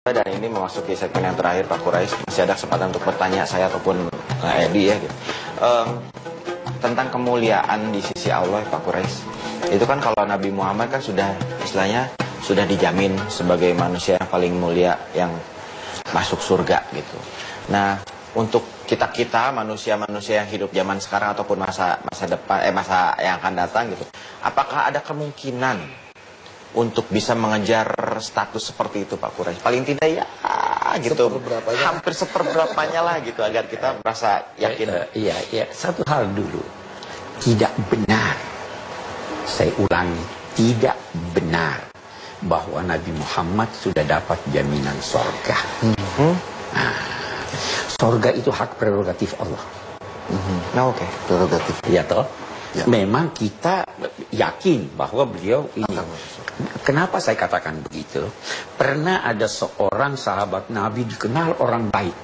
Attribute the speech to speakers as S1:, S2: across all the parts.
S1: Dan ini memasuki segmen yang terakhir, Pak Quraisy. Masih ada kesempatan untuk bertanya saya ataupun Edi ya gitu. Tentang kemuliaan di sisi Allah, Pak Quraisy. Itu kan kalau Nabi Muhammad kan sudah istilahnya sudah dijamin sebagai manusia yang paling mulia yang masuk surga gitu. Nah, untuk kita manusia-manusia yang hidup zaman sekarang ataupun masa depan masa yang akan datang gitu. Apakah ada kemungkinan untuk bisa mengejar status seperti itu, Pak Quraisy? Paling tidak ya gitu, hampir seperberapanya lah gitu, agar kita merasa yakin.
S2: Iya, satu hal dulu, tidak benar, saya ulangi, tidak benar bahwa Nabi Muhammad sudah dapat jaminan sorga. Nah, sorga itu hak prerogatif Allah.
S1: Nah, oke.
S2: Prerogatif. Ya toh. Ya. Memang kita yakin bahwa beliau ini. Kenapa saya katakan begitu? Pernah ada seorang sahabat Nabi dikenal orang baik.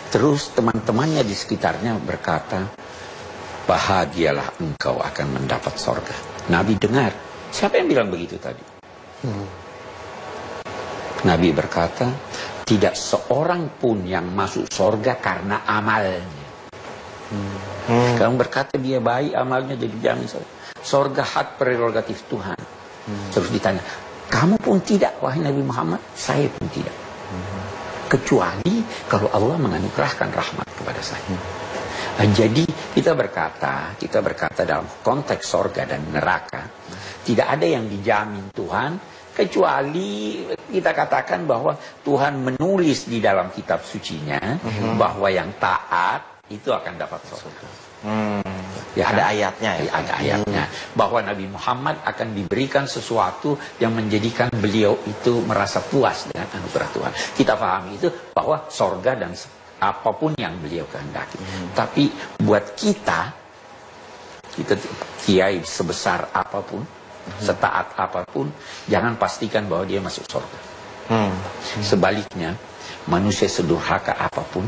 S2: Terus teman-temannya di sekitarnya berkata, bahagialah engkau akan mendapat sorga. Nabi dengar. Siapa yang bilang begitu tadi? Nabi berkata, tidak seorang pun yang masuk sorga karena amalnya. Kamu berkata dia baik, amalnya jadi jamin sorga, hak prerogatif Tuhan. Terus ditanya, kamu pun tidak, wahai Nabi Muhammad? Saya pun tidak. Kecuali kalau Allah menganugerahkan rahmat kepada saya. Jadi kita berkata dalam konteks sorga dan neraka, tidak ada yang dijamin Tuhan, kecuali kita katakan bahwa Tuhan menulis di dalam kitab sucinya bahwa yang taat itu akan dapat surga. Ya,
S1: ada ayatnya ya?
S2: Ada ayatnya. Bahwa Nabi Muhammad akan diberikan sesuatu yang menjadikan beliau itu merasa puas dengan anugerah Tuhan. Kita pahami itu bahwa sorga dan apapun yang beliau kehendaki. Tapi buat kita kiai sebesar apapun, setaat apapun, jangan pastikan bahwa dia masuk sorga. Sebaliknya, manusia sedurhaka apapun,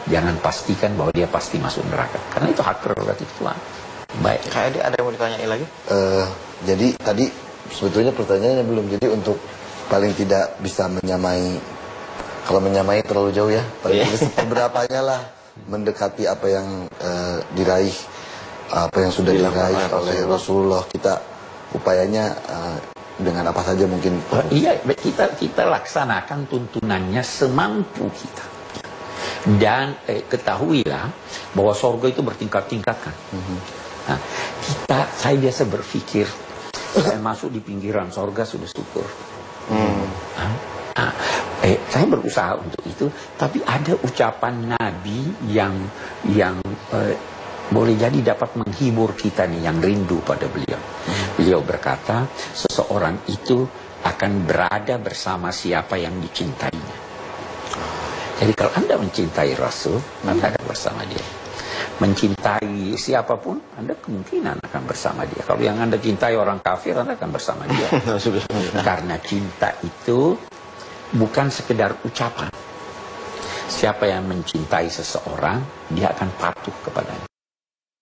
S2: jangan pastikan bahwa dia pasti masuk neraka. Karena itu hak prerogatif Tuhan. Baik.
S1: Kayak ada yang mau ditanyain lagi?
S3: Jadi tadi sebetulnya pertanyaannya belum. Jadi untuk paling tidak bisa menyamai, kalau menyamai terlalu jauh ya, paling tidak seberapanya lah mendekati apa yang diraih, apa yang sudah diraih oleh Rasulullah. Kita upayanya dengan apa saja mungkin.
S2: Iya, kita laksanakan tuntunannya semampu kita. Dan ketahuilah bahwa sorga itu bertingkat-tingkat kan. Nah, saya biasa berpikir, saya masuk di pinggiran sorga sudah syukur. Saya berusaha untuk itu, tapi ada ucapan Nabi yang boleh jadi dapat menghibur kita nih yang rindu pada beliau. Beliau berkata, seseorang itu akan berada bersama siapa yang dicintainya. Jadi kalau Anda mencintai Rasul, Anda akan bersama dia. Mencintai siapapun, Anda kemungkinan akan bersama dia. Kalau yang Anda cintai orang kafir, Anda akan bersama dia. Karena cinta itu bukan sekedar ucapan. Siapa yang mencintai seseorang, dia akan patuh kepadanya.